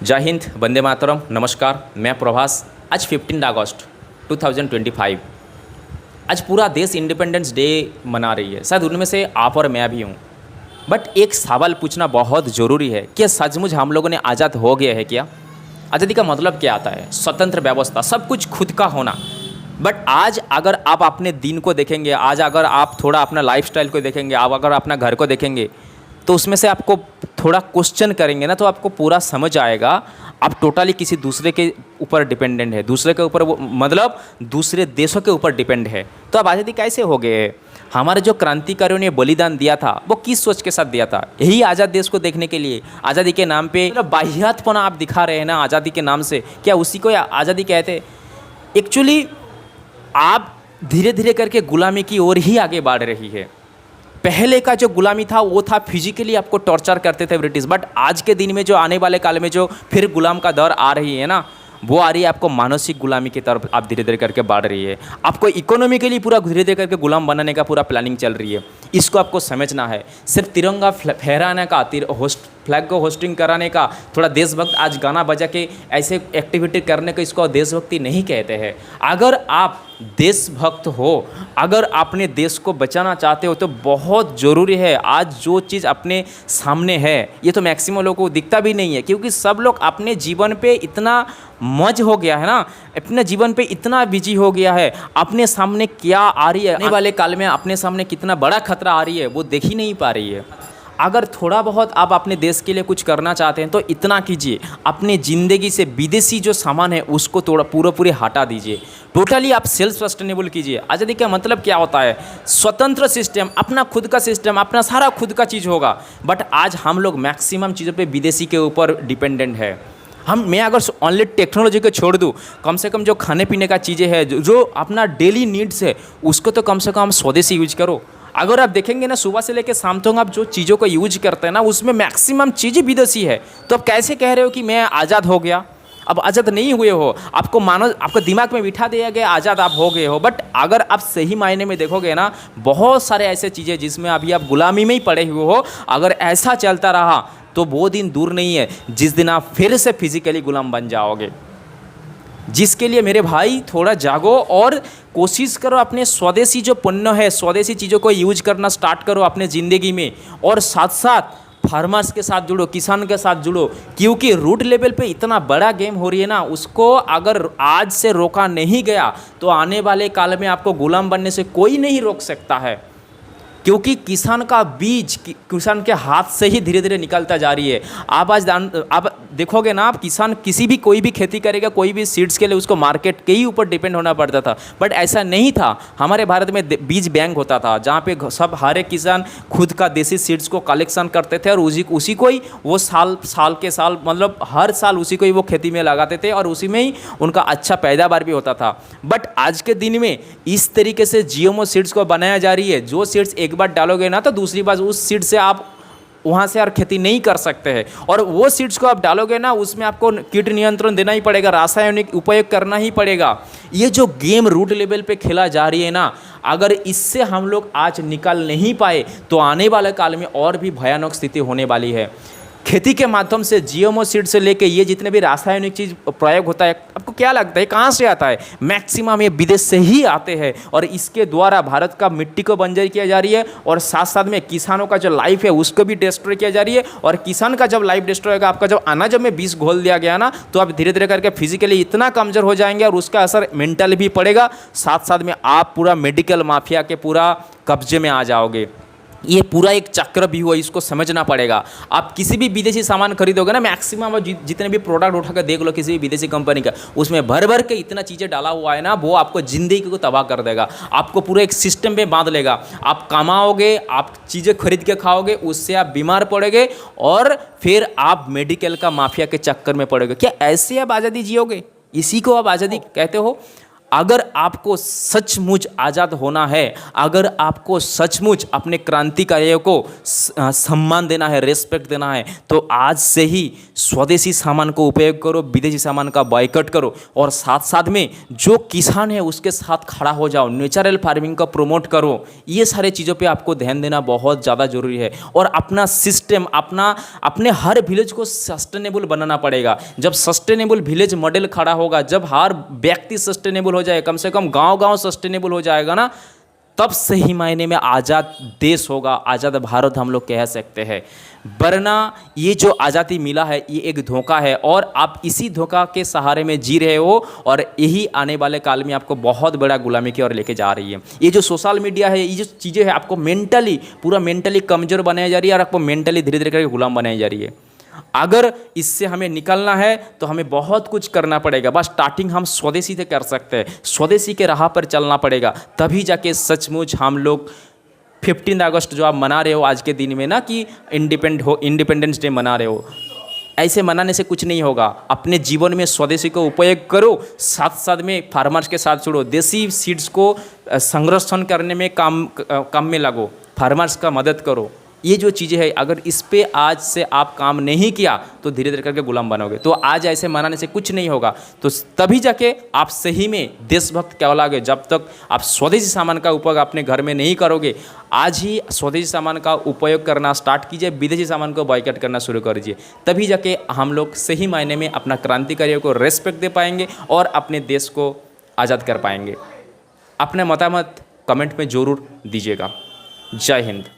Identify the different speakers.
Speaker 1: जय हिंद, वंदे मातरम, नमस्कार। मैं प्रभास। आज 15 अगस्त 2025। आज पूरा देश इंडिपेंडेंस डे मना रही है। शायद उनमें से आप और मैं भी हूँ। बट एक सवाल पूछना बहुत ज़रूरी है, क्या सचमुच हम लोगों ने आज़ाद हो गया है? क्या आज़ादी का मतलब क्या आता है? स्वतंत्र व्यवस्था, सब कुछ खुद का होना। बट आज अगर आप अपने दिन को देखेंगे, आज अगर आप थोड़ा अपना लाइफस्टाइल को देखेंगे, आप अगर अपना घर को देखेंगे, तो उसमें से आपको थोड़ा क्वेश्चन करेंगे ना, तो आपको पूरा समझ आएगा आप टोटली किसी दूसरे के ऊपर डिपेंडेंट है, दूसरे के ऊपर, वो मतलब दूसरे देशों के ऊपर डिपेंड है। तो अब आज़ादी कैसे हो गए? हमारे जो क्रांतिकारियों ने बलिदान दिया था, वो किस सोच के साथ दिया था? यही आज़ाद देश को देखने के लिए। आज़ादी के नाम पे मतलब बाह्यातपना आप दिखा रहे हैं ना आज़ादी के नाम से, क्या उसी को आज़ादी कहते? एक्चुअली आप धीरे धीरे करके गुलामी की ओर ही आगे बढ़ रही है। पहले का जो गुलामी था वो था फिजिकली आपको टॉर्चर करते थे ब्रिटिश। बट आज के दिन में जो आने वाले काल में जो फिर गुलाम का दौर आ रही है ना, वो आ रही है आपको मानसिक गुलामी की तरफ। आप धीरे धीरे करके बढ़ रही है। आपको इकोनॉमिकली पूरा धीरे धीरे करके गुलाम बनाने का पूरा प्लानिंग चल रही है। इसको आपको समझना है। सिर्फ तिरंगा फहराने का, फ्लैग को होस्टिंग कराने का, थोड़ा देशभक्त आज गाना बजा के ऐसे एक्टिविटी करने का, इसको देशभक्ति नहीं कहते हैं। अगर आप देशभक्त हो, अगर अपने देश को बचाना चाहते हो, तो बहुत ज़रूरी है आज जो चीज़ अपने सामने है, ये तो मैक्सिमम लोगों को दिखता भी नहीं है, क्योंकि सब लोग अपने जीवन पे इतना मज हो गया है ना, अपने जीवन पे इतना बिजी हो गया है। अपने सामने क्या आ रही है, आने वाले काल में अपने सामने कितना बड़ा खतरा आ रही है, वो देख ही नहीं पा रही है। अगर थोड़ा बहुत आप अपने देश के लिए कुछ करना चाहते हैं तो इतना कीजिए, अपने ज़िंदगी से विदेशी जो सामान है उसको थोड़ा पूरे हटा दीजिए। टोटली आप सेल्फ सस्टेनेबल कीजिए। आज़ादी का मतलब क्या होता है? स्वतंत्र सिस्टम, अपना खुद का सिस्टम, अपना सारा खुद का चीज़ होगा। बट आज हम लोग मैक्सिमम चीज़ों पे विदेशी के ऊपर डिपेंडेंट है। मैं अगर ओनली टेक्नोलॉजी को छोड़ दूँ, कम से कम जो खाने पीने का चीज़ें हैं, जो अपना डेली नीड्स है, उसको तो कम से कम स्वदेशी यूज करो। अगर आप देखेंगे ना, सुबह से लेकर शाम तक आप जो चीज़ों को यूज करते हैं ना, उसमें मैक्सिमम चीज़ें विदेशी है। तो आप कैसे कह रहे हो कि मैं आज़ाद हो गया? अब आज़ाद नहीं हुए हो। आपको मानो, आपको दिमाग में बिठा दिया गया आज़ाद आप हो गए हो। बट अगर आप सही मायने में देखोगे ना, बहुत सारे ऐसे चीज़ें जिसमें अभी आप गुलामी में ही पड़े हुए हो। अगर ऐसा चलता रहा तो वो दिन दूर नहीं है जिस दिन आप फिर से फिजिकली गुलाम बन जाओगे। जिसके लिए मेरे भाई थोड़ा जागो और कोशिश करो, अपने स्वदेशी जो पुण्य है, स्वदेशी चीज़ों को यूज करना स्टार्ट करो अपने ज़िंदगी में। और साथ साथ फार्मर्स के साथ जुड़ो, किसान के साथ जुड़ो, क्योंकि रूट लेवल पे इतना बड़ा गेम हो रही है ना, उसको अगर आज से रोका नहीं गया तो आने वाले काल में आपको गुलाम बनने से कोई नहीं रोक सकता है। क्योंकि किसान का बीज किसान के हाथ से ही धीरे धीरे निकलता जा रही है। आप देखोगे ना, आप किसान किसी भी कोई भी खेती करेगा, कोई भी सीड्स के लिए उसको मार्केट के ही ऊपर डिपेंड होना पड़ता था। बट ऐसा नहीं था। हमारे भारत में बीज बैंक होता था, जहाँ पे सब हर एक किसान खुद का देसी सीड्स को कलेक्शन करते थे और उसी को ही वो साल के साल, मतलब हर साल उसी को ही वो खेती में लगाते थे और उसी में ही उनका अच्छा पैदावार भी होता था। बट आज के दिन में इस तरीके से जीएमओ सीड्स को बनाया जा रही है, जो सीड्स एक बार डालोगे ना तो दूसरी बार उस सीड से आप वहाँ से और खेती नहीं कर सकते हैं। और वो सीड्स को आप डालोगे ना, उसमें आपको कीट नियंत्रण देना ही पड़ेगा, रासायनिक उपयोग करना ही पड़ेगा। ये जो गेम रूट लेवल पे खेला जा रही है ना, अगर इससे हम लोग आज निकल नहीं पाए तो आने वाले काल में और भी भयानक स्थिति होने वाली है। खेती के माध्यम से जीएमओ सीड से लेके ये जितने भी रासायनिक चीज़ प्रयोग होता है, आपको क्या लगता है कहाँ से आता है? मैक्सिमम ये विदेश से ही आते हैं। और इसके द्वारा भारत का मिट्टी को बंजर किया जा रही है और साथ साथ में किसानों का जो लाइफ है उसको भी डिस्ट्रॉय किया जा रही है। और किसान का जब लाइफ डिस्ट्रॉय होगा, आपका जब अनाज में बीज घोल दिया गया ना, तो आप धीरे धीरे करके फिजिकली इतना कमजोर हो जाएंगे और उसका असर मेंटल भी पड़ेगा। साथ साथ में आप पूरा मेडिकल माफिया के पूरा कब्जे में आ जाओगे। ये पूरा एक चक्र भी हुआ, इसको समझना पड़ेगा। आप किसी भी विदेशी सामान खरीदोगे ना, मैक्सिमम जितने भी प्रोडक्ट उठा कर देख लो किसी भी विदेशी कंपनी का, उसमें भर भर के इतना चीज़ें डाला हुआ है ना, वो आपको ज़िंदगी को तबाह कर देगा। आपको पूरे एक सिस्टम में बांध लेगा। आप कमाओगे, आप चीज़ें खरीद के खाओगे, उससे आप बीमार पड़ोगे और फिर आप मेडिकल का माफिया के चक्कर में पड़ोगे। क्या ऐसे आप आज़ादी जियोगे? इसी को आप आज़ादी कहते हो? अगर आपको सचमुच आज़ाद होना है, अगर आपको सचमुच अपने क्रांतिकारियों को सम्मान देना है, रेस्पेक्ट देना है, तो आज से ही स्वदेशी सामान को उपयोग करो, विदेशी सामान का बॉयकॉट करो और साथ साथ में जो किसान है उसके साथ खड़ा हो जाओ, नेचुरल फार्मिंग को प्रमोट करो। ये सारे चीज़ों पे आपको ध्यान देना बहुत ज़्यादा ज़रूरी है और अपना सिस्टम अपने हर विलेज को सस्टेनेबल बनाना पड़ेगा। जब सस्टेनेबल विलेज मॉडल खड़ा होगा, जब हर व्यक्ति सस्टेनेबल हो जाए, कम से कम गांव-गांव सस्टेनेबल हो जाएगा ना, तब सही मायने में आज़ाद देश होगा, आज़ाद भारत हम लोग कह सकते हैं। वरना ये जो आज़ादी मिला है ये एक धोखा है और आप इसी धोखा के सहारे में जी रहे हो और यही आने वाले काल में आपको बहुत बड़ा गुलामी की ओर लेके जा रही है। ये जो सोशल मीडिया है, ये जो चीज़ें हैं, आपको पूरा मेंटली कमज़ोर बनाई जा रही है और आपको मेंटली धीरे धीरे करके गुलाम बनाई जा रही है। अगर इससे हमें निकलना है तो हमें बहुत कुछ करना पड़ेगा। बस स्टार्टिंग हम स्वदेशी से कर सकते हैं, स्वदेशी के राह पर चलना पड़ेगा, तभी जाके सचमुच हम लोग 15 अगस्त जो आप मना रहे हो आज के दिन में ना, कि इंडिपेंडेंस डे मना रहे हो, ऐसे मनाने से कुछ नहीं होगा। अपने जीवन में स्वदेशी को उपयोग करो, साथ साथ में फार्मर्स के साथ जुड़ो, देसी सीड्स को संरक्षण करने में काम में लगो, फार्मर्स का मदद करो। ये जो चीज़ें हैं, अगर इस पे आज से आप काम नहीं किया तो धीरे धीरे करके गुलाम बनोगे। तो आज ऐसे मनाने से कुछ नहीं होगा, तो तभी जाके आप सही में देशभक्त कहलाओगे। जब तक आप स्वदेशी सामान का उपयोग अपने घर में नहीं करोगे, आज ही स्वदेशी सामान का उपयोग करना स्टार्ट कीजिए, विदेशी सामान को बॉयकॉट करना शुरू कर दीजिए, तभी जाके हम लोग सही मायने में अपना क्रांतिकारियों को रेस्पेक्ट दे पाएंगे और अपने देश को आज़ाद कर पाएंगे। अपने मतामत कमेंट में ज़रूर दीजिएगा। जय हिंद।